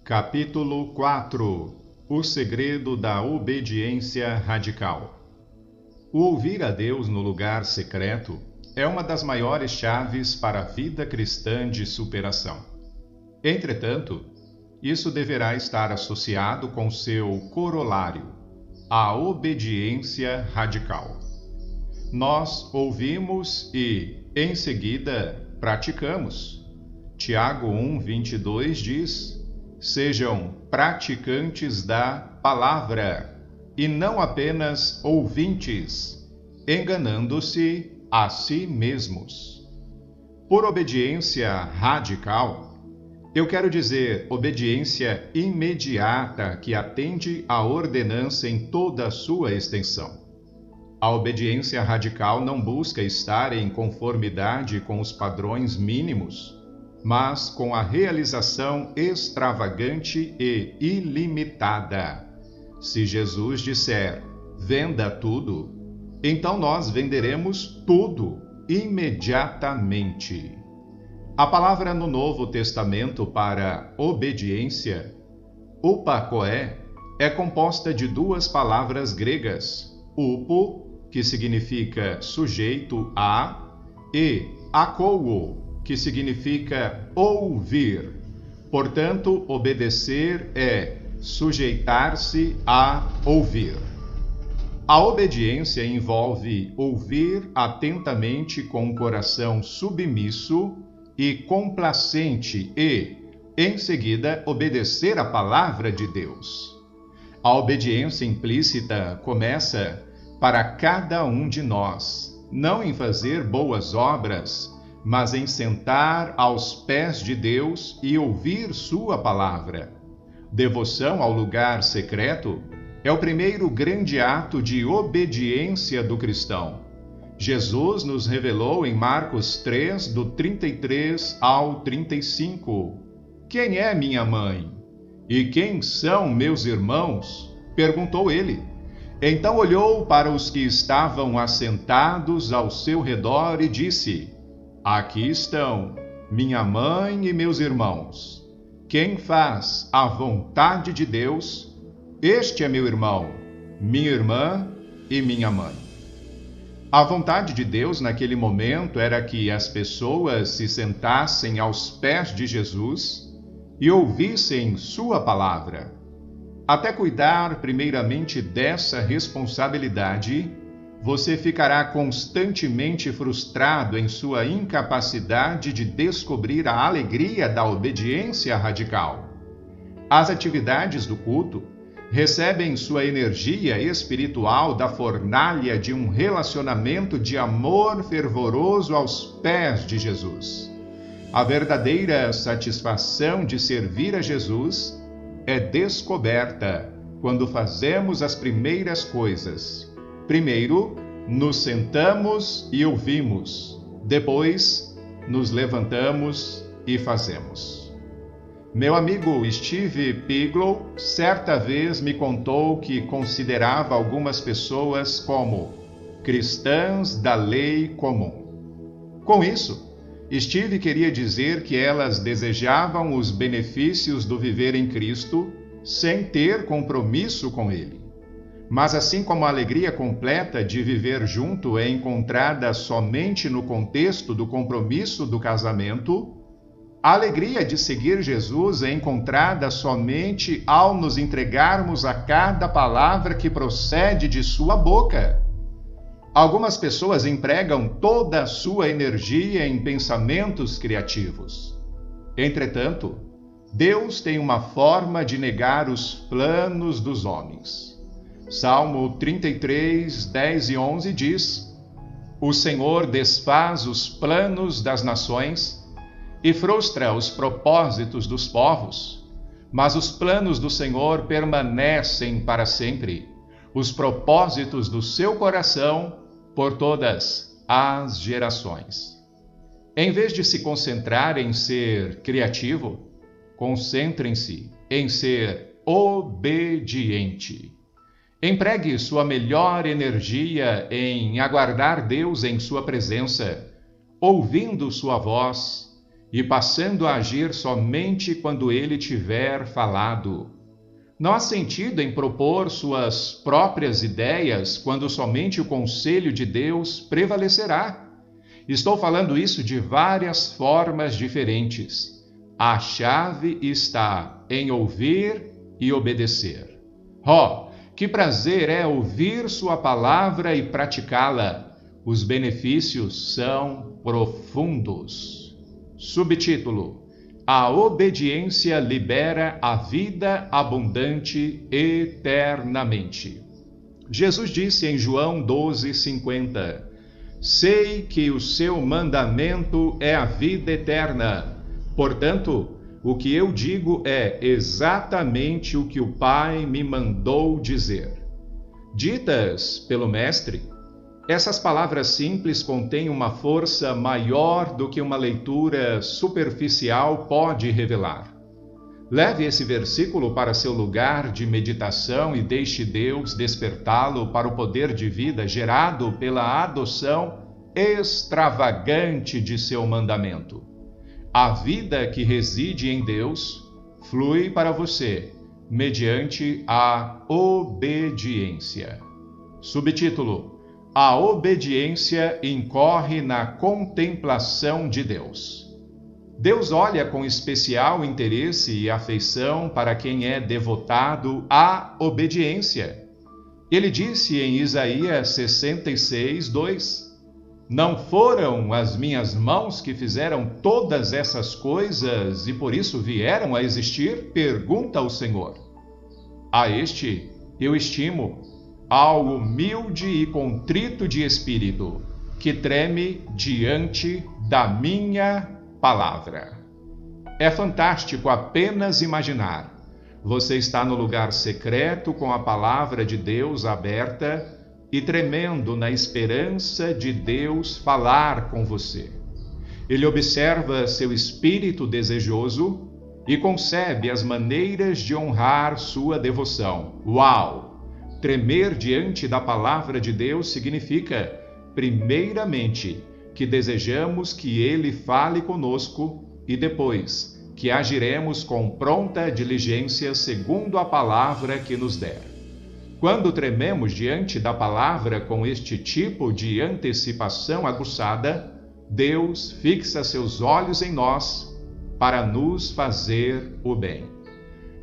Capítulo 4 O segredo da obediência radical. O ouvir a Deus no lugar secreto é uma das maiores chaves para a vida cristã de superação. Entretanto, isso deverá estar associado com seu corolário, a obediência radical. Nós ouvimos e, em seguida, praticamos. Tiago 1:22 diz: sejam praticantes da palavra, e não apenas ouvintes, enganando-se a si mesmos. Por obediência radical, eu quero dizer obediência imediata que atende à ordenança em toda a sua extensão. A obediência radical não busca estar em conformidade com os padrões mínimos, mas com a realização extravagante e ilimitada. Se Jesus disser, venda tudo, então nós venderemos tudo imediatamente. A palavra no Novo Testamento para obediência, upakoé, é composta de duas palavras gregas, upo, que significa sujeito a, e akouo, que significa ouvir. Portanto, obedecer é sujeitar-se a ouvir. A obediência envolve ouvir atentamente com o coração submisso e complacente e, em seguida, obedecer a palavra de Deus. A obediência implícita começa para cada um de nós, não em fazer boas obras, mas em sentar aos pés de Deus e ouvir sua palavra. Devoção ao lugar secreto é o primeiro grande ato de obediência do cristão. Jesus nos revelou em Marcos 3, do 33 ao 35. Quem é minha mãe? E quem são meus irmãos? Perguntou ele. Então olhou para os que estavam assentados ao seu redor e disse: aqui estão minha mãe e meus irmãos. Quem faz a vontade de Deus, este é meu irmão, minha irmã e minha mãe. A vontade de Deus naquele momento era que as pessoas se sentassem aos pés de Jesus e ouvissem sua palavra. Até cuidar primeiramente dessa responsabilidade, você ficará constantemente frustrado em sua incapacidade de descobrir a alegria da obediência radical. As atividades do culto recebem sua energia espiritual da fornalha de um relacionamento de amor fervoroso aos pés de Jesus. A verdadeira satisfação de servir a Jesus é descoberta quando fazemos as primeiras coisas. Primeiro, nos sentamos e ouvimos. Depois, nos levantamos e fazemos. Meu amigo Steve Piglow certa vez me contou que considerava algumas pessoas como cristãs da lei comum. Com isso, Steve queria dizer que elas desejavam os benefícios do viver em Cristo sem ter compromisso com Ele. Mas assim como a alegria completa de viver junto é encontrada somente no contexto do compromisso do casamento, a alegria de seguir Jesus é encontrada somente ao nos entregarmos a cada palavra que procede de sua boca. Algumas pessoas empregam toda a sua energia em pensamentos criativos. Entretanto, Deus tem uma forma de negar os planos dos homens. Salmo 33, 10 e 11 diz: o Senhor desfaz os planos das nações e frustra os propósitos dos povos, mas os planos do Senhor permanecem para sempre, os propósitos do seu coração por todas as gerações. Em vez de se concentrar em ser criativo, concentrem-se em ser obediente. Empregue sua melhor energia em aguardar Deus em sua presença, ouvindo sua voz e passando a agir somente quando ele tiver falado. Não há sentido em propor suas próprias ideias quando somente o conselho de Deus prevalecerá. Estou falando isso de várias formas diferentes. A chave está em ouvir e obedecer. Que prazer é ouvir sua palavra e praticá-la. Os benefícios são profundos. Subtítulo: A obediência libera a vida abundante eternamente. Jesus disse em João 12:50: Sei que o seu mandamento é a vida eterna. Portanto, o que eu digo é exatamente o que o Pai me mandou dizer. Ditas pelo Mestre, essas palavras simples contêm uma força maior do que uma leitura superficial pode revelar. Leve esse versículo para seu lugar de meditação e deixe Deus despertá-lo para o poder de vida gerado pela adoção extravagante de seu mandamento. A vida que reside em Deus flui para você mediante a obediência. Subtítulo: A obediência incorre na contemplação de Deus. Deus olha com especial interesse e afeição para quem é devotado à obediência. Ele disse em Isaías 66:2: Não foram as minhas mãos que fizeram todas essas coisas e por isso vieram a existir? Pergunta o Senhor. A este eu estimo, ao humilde e contrito de espírito, que treme diante da minha palavra. É fantástico apenas imaginar. Você está no lugar secreto com a palavra de Deus aberta e tremendo na esperança de Deus falar com você. Ele observa seu espírito desejoso e concebe as maneiras de honrar sua devoção. Uau! Tremer diante da palavra de Deus significa, primeiramente, que desejamos que Ele fale conosco e depois, que agiremos com pronta diligência segundo a palavra que nos der. Quando trememos diante da palavra com este tipo de antecipação aguçada, Deus fixa seus olhos em nós para nos fazer o bem.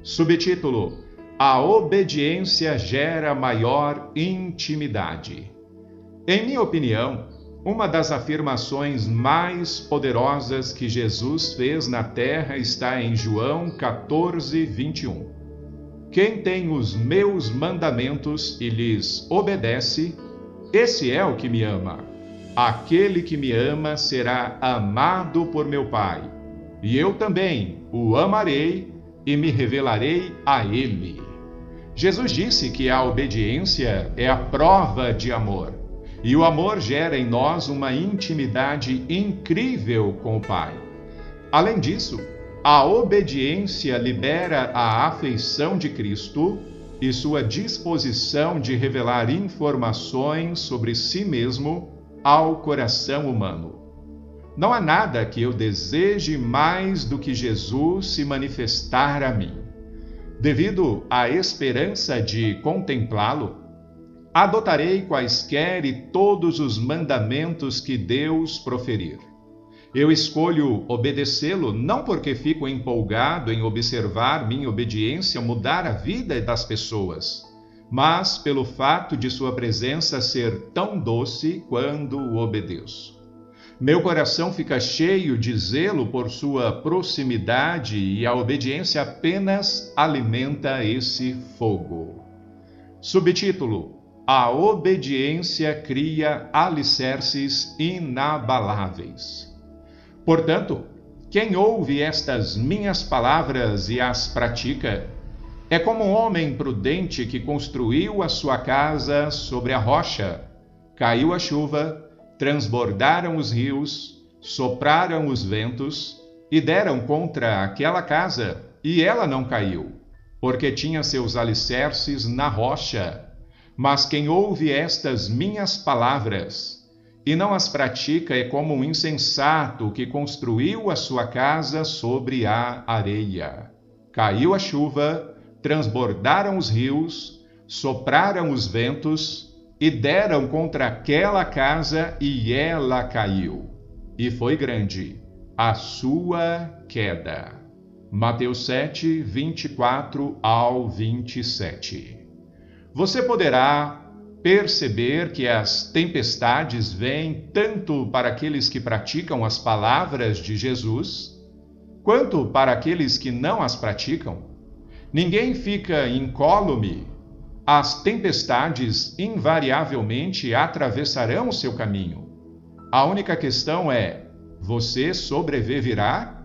Subtítulo: A obediência gera maior intimidade. Em minha opinião, uma das afirmações mais poderosas que Jesus fez na terra está em João 14:21. Quem tem os meus mandamentos e lhes obedece, esse é o que me ama. Aquele que me ama será amado por meu Pai, e eu também o amarei e me revelarei a ele. Jesus disse que a obediência é a prova de amor, e o amor gera em nós uma intimidade incrível com o Pai. Além disso, a obediência libera a afeição de Cristo e sua disposição de revelar informações sobre si mesmo ao coração humano. Não há nada que eu deseje mais do que Jesus se manifestar a mim. Devido à esperança de contemplá-lo, adotarei quaisquer e todos os mandamentos que Deus proferir. Eu escolho obedecê-lo não porque fico empolgado em observar minha obediência mudar a vida das pessoas, mas pelo fato de sua presença ser tão doce quando o obedeço. Meu coração fica cheio de zelo por sua proximidade e a obediência apenas alimenta esse fogo. Subtítulo: A obediência cria alicerces inabaláveis. Portanto, quem ouve estas minhas palavras e as pratica, é como um homem prudente que construiu a sua casa sobre a rocha. Caiu a chuva, transbordaram os rios, sopraram os ventos e deram contra aquela casa, e ela não caiu, porque tinha seus alicerces na rocha. Mas quem ouve estas minhas palavras e não as pratica é como um insensato que construiu a sua casa sobre a areia. Caiu a chuva, transbordaram os rios, sopraram os ventos e deram contra aquela casa e ela caiu. E foi grande a sua queda. Mateus 7, 24 ao 27. Você poderá perceber que as tempestades vêm tanto para aqueles que praticam as palavras de Jesus, quanto para aqueles que não as praticam. Ninguém fica incólume. As tempestades invariavelmente atravessarão o seu caminho. A única questão é: você sobreviverá?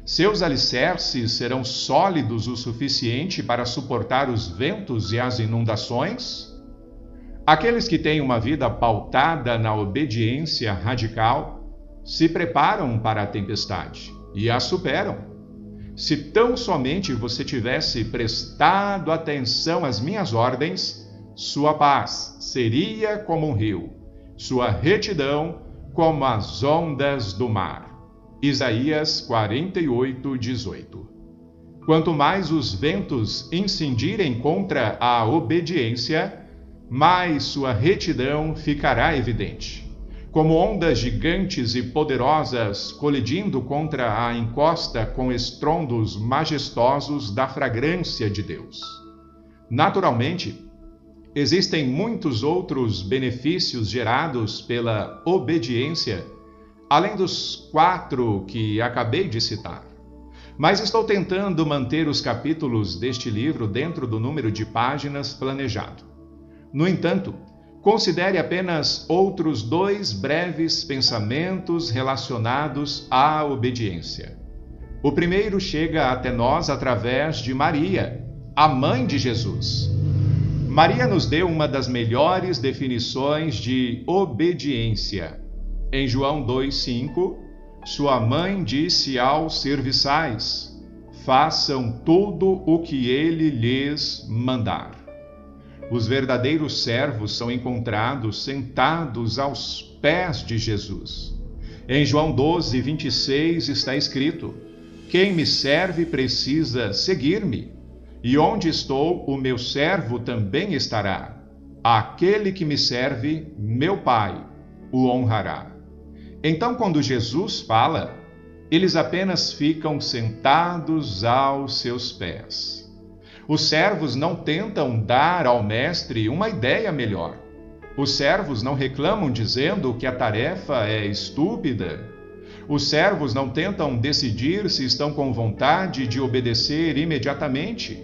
Seus alicerces serão sólidos o suficiente para suportar os ventos e as inundações? Aqueles que têm uma vida pautada na obediência radical se preparam para a tempestade e a superam. Se tão somente você tivesse prestado atenção às minhas ordens, sua paz seria como um rio, sua retidão como as ondas do mar. Isaías 48, 18. Quanto mais os ventos incidirem contra a obediência, mais sua retidão ficará evidente. Como ondas gigantes e poderosas colidindo contra a encosta com estrondos majestosos da fragrância de Deus. Naturalmente, existem muitos outros benefícios gerados pela obediência, além dos 4 que acabei de citar. Mas estou tentando manter os capítulos deste livro dentro do número de páginas planejado. No entanto, considere apenas outros 2 breves pensamentos relacionados à obediência. O primeiro chega até nós através de Maria, a mãe de Jesus. Maria nos deu uma das melhores definições de obediência. Em João 2,5, sua mãe disse aos serviçais: façam tudo o que ele lhes mandar. Os verdadeiros servos são encontrados sentados aos pés de Jesus. Em João 12, 26 está escrito: quem me serve precisa seguir-me, e onde estou, o meu servo também estará. Aquele que me serve, meu Pai, o honrará. Então, quando Jesus fala, eles apenas ficam sentados aos seus pés. Os servos não tentam dar ao mestre uma ideia melhor. Os servos não reclamam dizendo que a tarefa é estúpida. Os servos não tentam decidir se estão com vontade de obedecer imediatamente.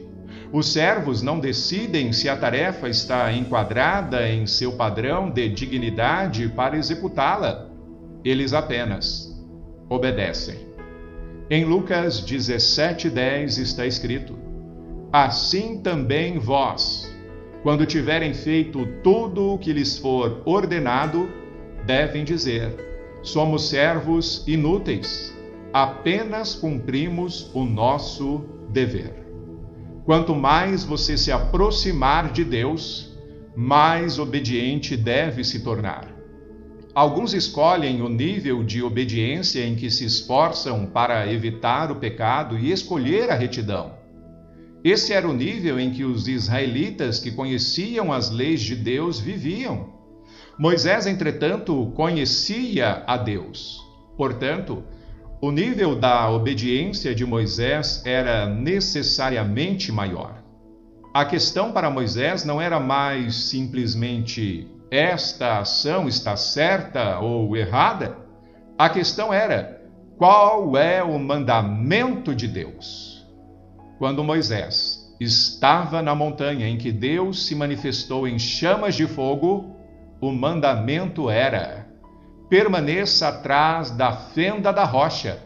Os servos não decidem se a tarefa está enquadrada em seu padrão de dignidade para executá-la. Eles apenas obedecem. Em Lucas 17:10 está escrito: assim também vós, quando tiverem feito tudo o que lhes for ordenado, devem dizer: somos servos inúteis, apenas cumprimos o nosso dever. Quanto mais você se aproximar de Deus, mais obediente deve se tornar. Alguns escolhem o nível de obediência em que se esforçam para evitar o pecado e escolher a retidão. Esse era o nível em que os israelitas que conheciam as leis de Deus viviam. Moisés, entretanto, conhecia a Deus. Portanto, o nível da obediência de Moisés era necessariamente maior. A questão para Moisés não era mais simplesmente: esta ação está certa ou errada? A questão era: qual é o mandamento de Deus? Quando Moisés estava na montanha em que Deus se manifestou em chamas de fogo, o mandamento era: permaneça atrás da fenda da rocha,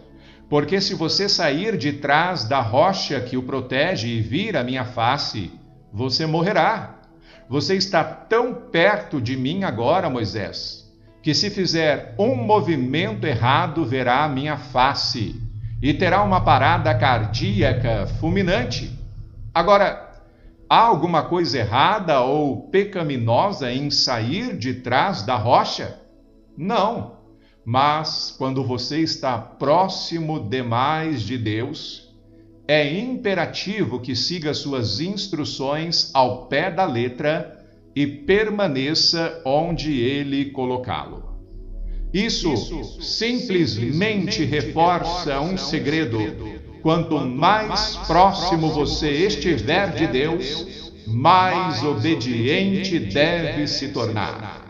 porque se você sair de trás da rocha que o protege e vir à minha face, você morrerá. Você está tão perto de mim agora, Moisés, que se fizer um movimento errado, verá a minha face e terá uma parada cardíaca fulminante. Agora, há alguma coisa errada ou pecaminosa em sair de trás da rocha? Não. Mas quando você está próximo demais de Deus, é imperativo que siga suas instruções ao pé da letra e permaneça onde Ele colocá-lo. Isso simplesmente reforça um segredo. Quanto mais próximo você estiver de Deus, mais obediente deve se tornar.